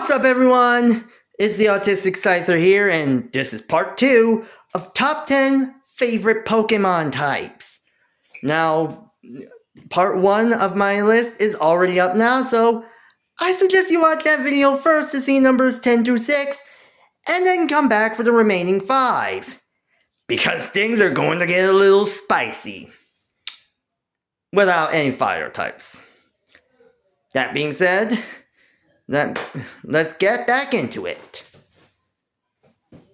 What's up, everyone? It's TheAutisticScyther here, and this is part 2 of top 10 favorite Pokemon types. Now, part 1 of my list is already up now, so I suggest you watch that video first to see numbers 10 through 6, and then come back for the remaining 5. Because things are going to get a little spicy. Without any fire types. That being said, let's get back into it.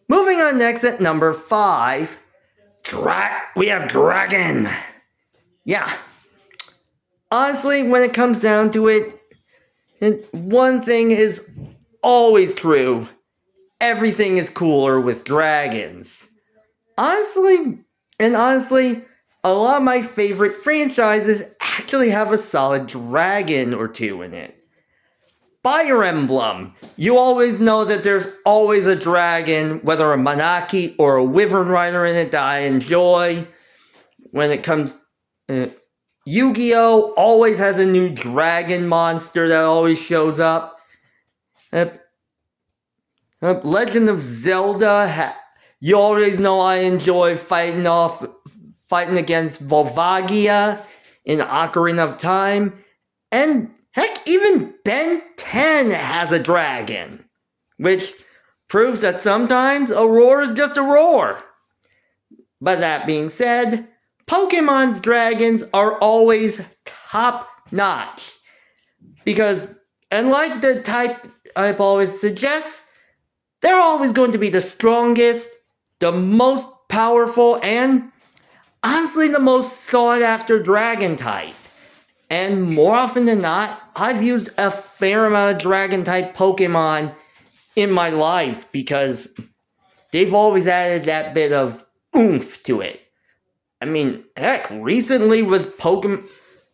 Moving on next at number 5, we have Dragon. Yeah. Honestly, when it comes down to it, one thing is always true. Everything is cooler with dragons. Honestly, a lot of my favorite franchises actually have a solid dragon or two in it. Fire Emblem. You always know that there's always a dragon, whether a Manaki or a Wyvern Rider in it that I enjoy. When it comes... Yu-Gi-Oh! Always has a new dragon monster that always shows up. Legend of Zelda... You always know I enjoy fighting against Volvagia in Ocarina of Time. And heck, even Ben 10 has a dragon. Which proves that sometimes a roar is just a roar. But that being said, Pokemon's dragons are always top notch. Because, and like the type I've always suggest, they're always going to be the strongest, the most powerful, and honestly the most sought after dragon type. And more often than not, I've used a fair amount of dragon type Pokemon in my life because they've always added that bit of oomph to it. I mean, heck, recently with Pokemon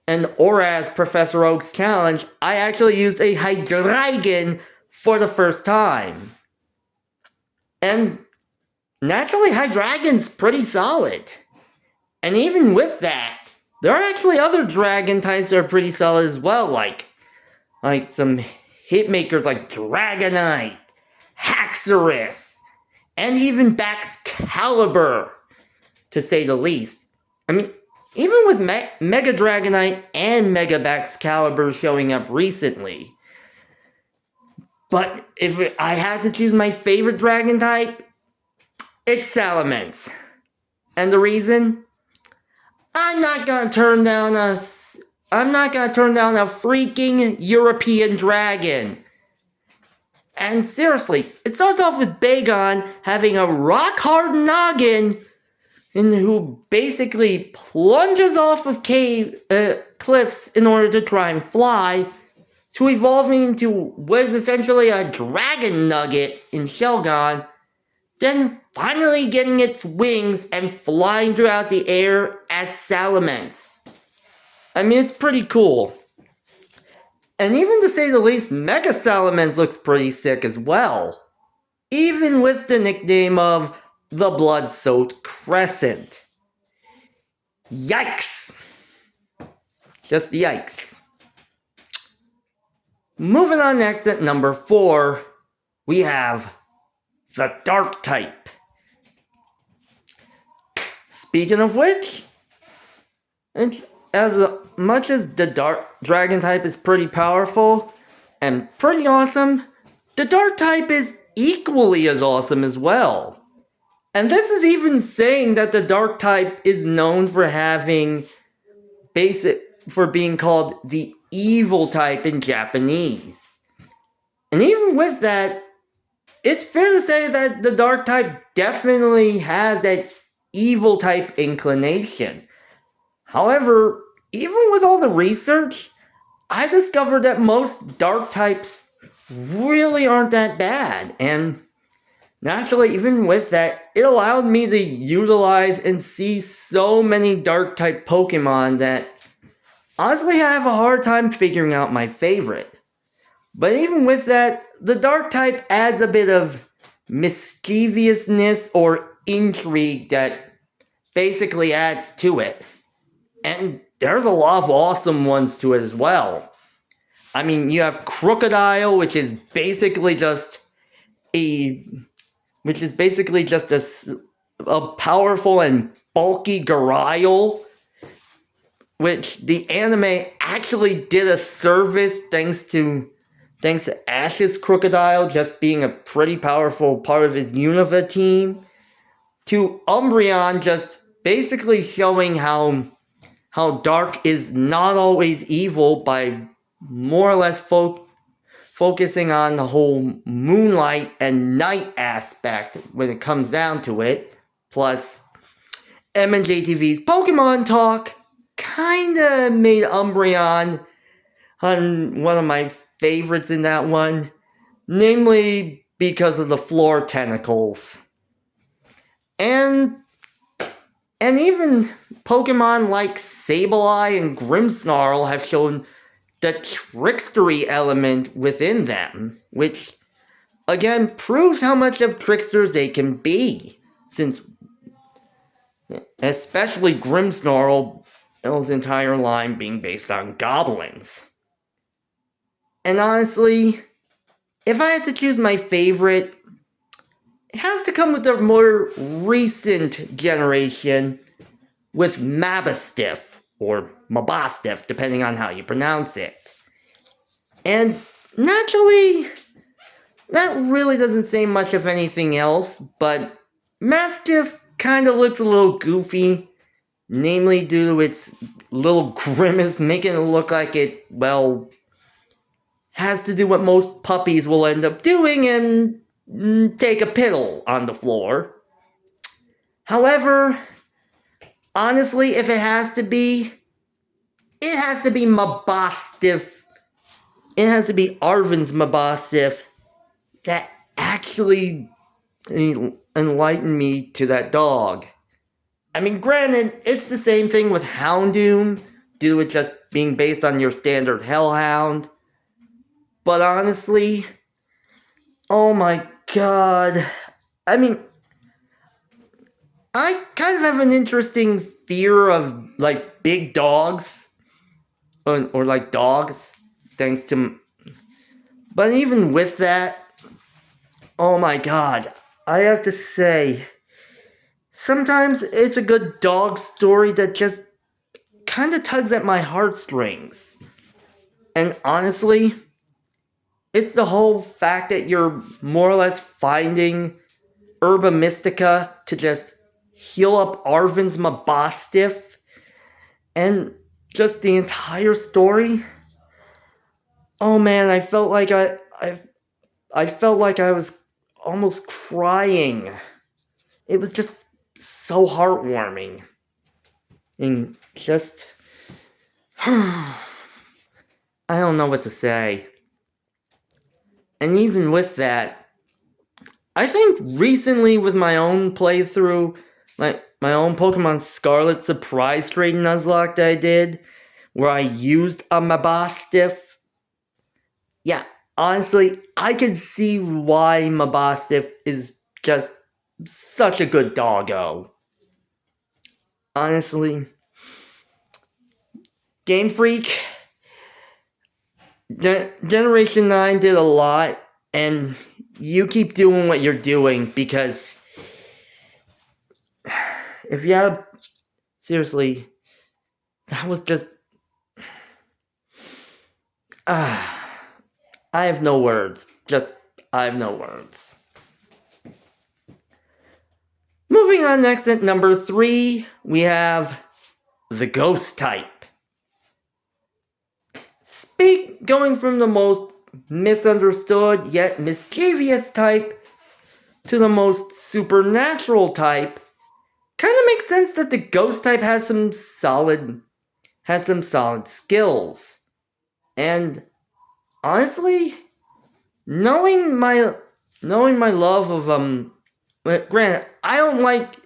and Auraz Professor Oak's challenge, I actually used a Hydreigon for the first time. And naturally, Hydreigon's pretty solid. And even with that, there are actually other dragon types that are pretty solid as well, like some hitmakers like Dragonite, Haxorus, and even Baxcalibur, to say the least. I mean, even with Mega Dragonite and Mega Baxcalibur showing up recently. But if I had to choose my favorite dragon type, it's Salamence. And the reason? I'm not gonna turn down a freaking European dragon. And seriously, it starts off with Bagon having a rock-hard noggin and who basically plunges off of cliffs in order to try and fly, to evolving into what is essentially a dragon nugget in Shelgon, then finally getting its wings and flying throughout the air as Salamence. I mean, it's pretty cool. And even to say the least, Mega Salamence looks pretty sick as well. Even with the nickname of the Blood-Soaked Crescent. Yikes. Just yikes. Moving on next at number 4, we have the Dark type. Speaking of which, as much as the Dark Dragon type is pretty powerful and pretty awesome, the Dark type is equally as awesome as well. And this is even saying that the Dark type is known for for being called the evil type in Japanese. And even with that, it's fair to say that the Dark type definitely has that evil type inclination. However, even with all the research, I discovered that most Dark types really aren't that bad. And naturally, even with that, it allowed me to utilize and see so many Dark type Pokemon that honestly I have a hard time figuring out my favorite. But even with that, the Dark type adds a bit of mischievousness or intrigue that basically adds to it. And there's a lot of awesome ones to it as well. I mean, you have Crocodile, which is basically just a a powerful and bulky Gurile, which the anime actually did a service thanks to Ash's Crocodile just being a pretty powerful part of his Unova team, to Umbreon just basically showing how Dark is not always evil by more or less focusing on the whole moonlight and night aspect when it comes down to it. Plus, MNJTV's Pokemon Talk kinda made Umbreon one of my favorites in that one, namely because of the floor tentacles. And even Pokemon like Sableye and Grimmsnarl have shown the trickstery element within them, which again proves how much of tricksters they can be, since especially Grimmsnarl's entire line being based on goblins. And honestly, if I had to choose my favorite, it has to come with the more recent generation with Mabosstiff, or Mabosstiff, depending on how you pronounce it. And naturally, that really doesn't say much of anything else, but Mastiff kinda looks a little goofy, namely due to its little grimace making it look like it, well, has to do what most puppies will end up doing and take a piddle on the floor. However, honestly, if it has to be Mabosstiff. It has to be Arven's Mabosstiff that actually enlightened me to that dog. I mean, granted, it's the same thing with Houndoom, due to it just being based on your standard Hellhound. But honestly, oh my god. I mean, I kind of have an interesting fear of, like, big dogs. Or like dogs, thanks to... But even with that, oh my god, I have to say, sometimes it's a good dog story that just kind of tugs at my heartstrings. And honestly, it's the whole fact that you're more or less finding Herba Mystica to just heal up Arven's Mabosstiff, and just the entire story. Oh man, I felt like I felt like I was almost crying. It was just so heartwarming. And just... I don't know what to say. And even with that, I think recently with my own playthrough, like my own Pokemon Scarlet Surprise Trade Nuzlocke that I did, where I used a Mabosstiff, yeah, honestly, I can see why Mabosstiff is just such a good doggo. Honestly, Game Freak, Generation 9 did a lot, and you keep doing what you're doing, because if you have... Seriously, that was just... I have no words. I have no words. Moving on next at number 3, we have the Ghost type. Going from the most misunderstood yet mischievous type to the most supernatural type, kind of makes sense that the Ghost type had some solid skills. And honestly, knowing my love of granted, I don't like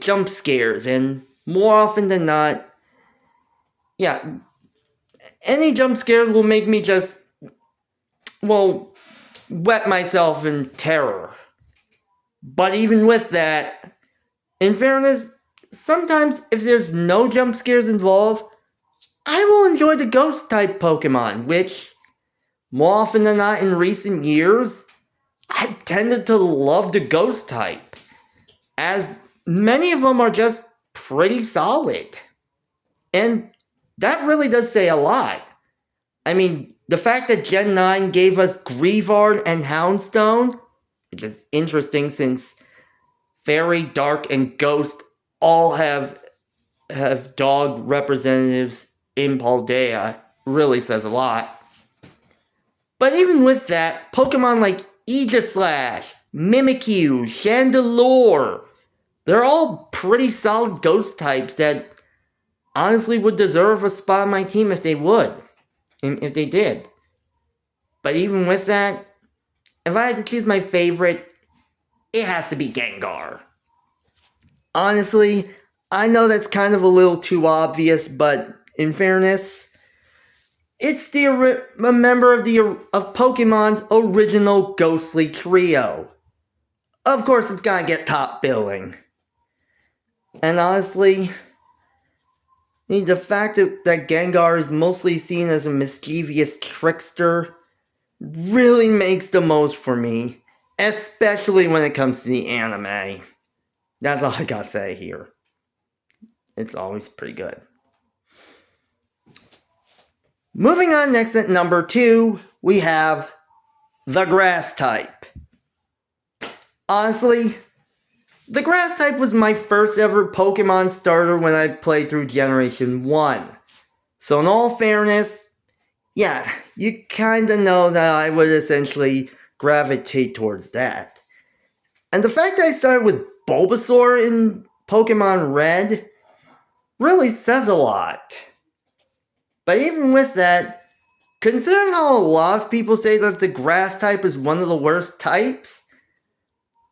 jump scares, and more often than not, yeah, any jump scare will make me just, well, wet myself in terror. But even with that, in fairness, sometimes if there's no jump scares involved, I will enjoy the Ghost type Pokemon, which more often than not in recent years, I've tended to love the ghost type, as many of them are just pretty solid. And that really does say a lot. I mean, the fact that Gen 9 gave us Grievard and Houndstone, which is interesting since Fairy, Dark, and Ghost all have dog representatives in Paldea, really says a lot. But even with that, Pokemon like Aegislash, Mimikyu, Chandelure, they're all pretty solid ghost types that honestly would deserve a spot on my team if they did. But even with that, if I had to choose my favorite, it has to be Gengar. Honestly, I know that's kind of a little too obvious, but in fairness, it's a member of Pokemon's original ghostly trio. Of course, it's gotta get top billing. And honestly, the fact that Gengar is mostly seen as a mischievous trickster really makes the most for me, especially when it comes to the anime. That's all I gotta say here. It's always pretty good. Moving on, next at number 2, we have the Grass type. Honestly, the Grass type was my first ever Pokemon starter when I played through Generation 1. So in all fairness, yeah, you kinda know that I would essentially gravitate towards that. And the fact that I started with Bulbasaur in Pokemon Red really says a lot. But even with that, considering how a lot of people say that the Grass type is one of the worst types,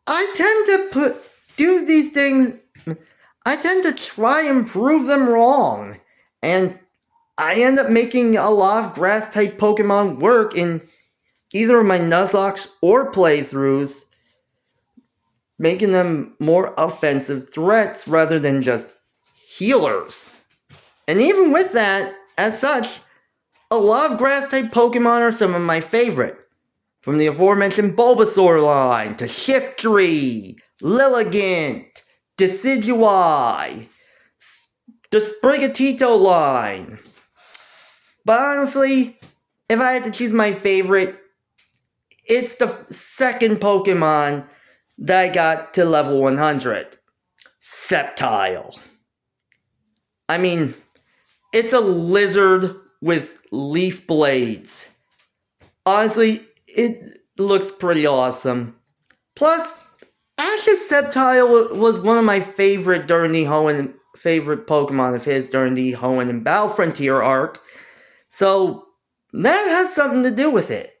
I tend to try and prove them wrong. And I end up making a lot of Grass type Pokemon work in either of my Nuzlocke or playthroughs, making them more offensive threats rather than just healers. And even with that, as such, a lot of Grass-type Pokemon are some of my favorite. From the aforementioned Bulbasaur line, to Shiftry, Lilligant, Decidueye, the Sprigatito line. But honestly, if I had to choose my favorite, it's the second Pokemon that I got to level 100. Sceptile. I mean, it's a lizard with leaf blades. Honestly, it looks pretty awesome. Plus, Ash's Sceptile was one of my favorite Pokemon of his during the Hoenn and Battle Frontier arc. So, that has something to do with it.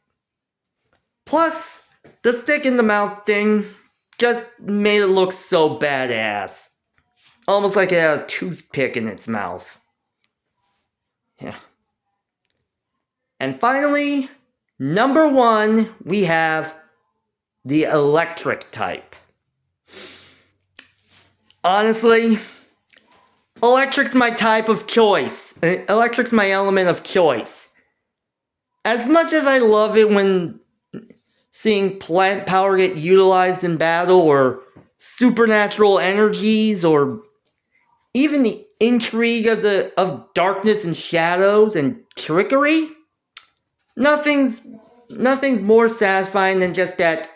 Plus, the stick in the mouth thing just made it look so badass. Almost like it had a toothpick in its mouth. Yeah. And finally, number 1, we have the Electric type. Honestly, Electric's my type of choice. Electric's my element of choice. As much as I love it when seeing plant power get utilized in battle, or supernatural energies, or even the intrigue of darkness and shadows and trickery, nothing's more satisfying than just that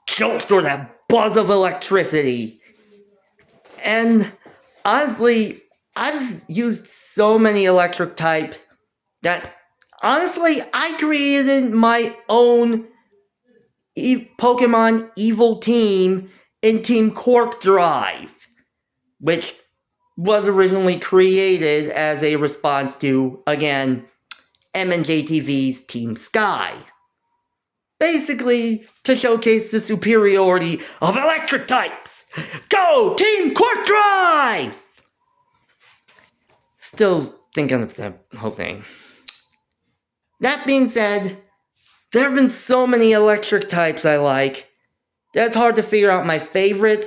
jolt or that buzz of electricity. And honestly, I've used so many electric type that honestly I created my own Pokemon Evil Team in Team Quark Drive, which was originally created as a response to, again, MNJTV's Team Sky. Basically, to showcase the superiority of electric types. Go, Team Quark Drive! Still thinking of the whole thing. That being said, there have been so many electric types I like that it's hard to figure out my favorite.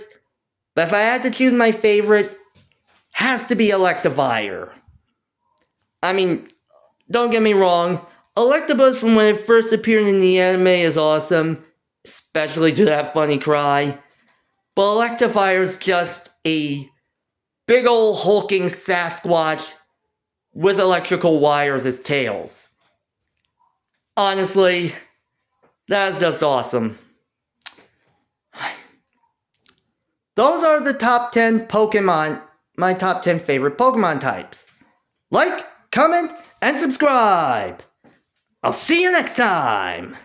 But if I had to choose my favorite, has to be Electivire. I mean, don't get me wrong, Electabuzz from when it first appeared in the anime is awesome, especially to that funny cry. But Electivire's just a big ol' hulking Sasquatch with electrical wires as tails. Honestly, that's just awesome. Those are the top 10 Pokemon, my top 10 favorite Pokemon types. Like, comment, and subscribe. I'll see you next time!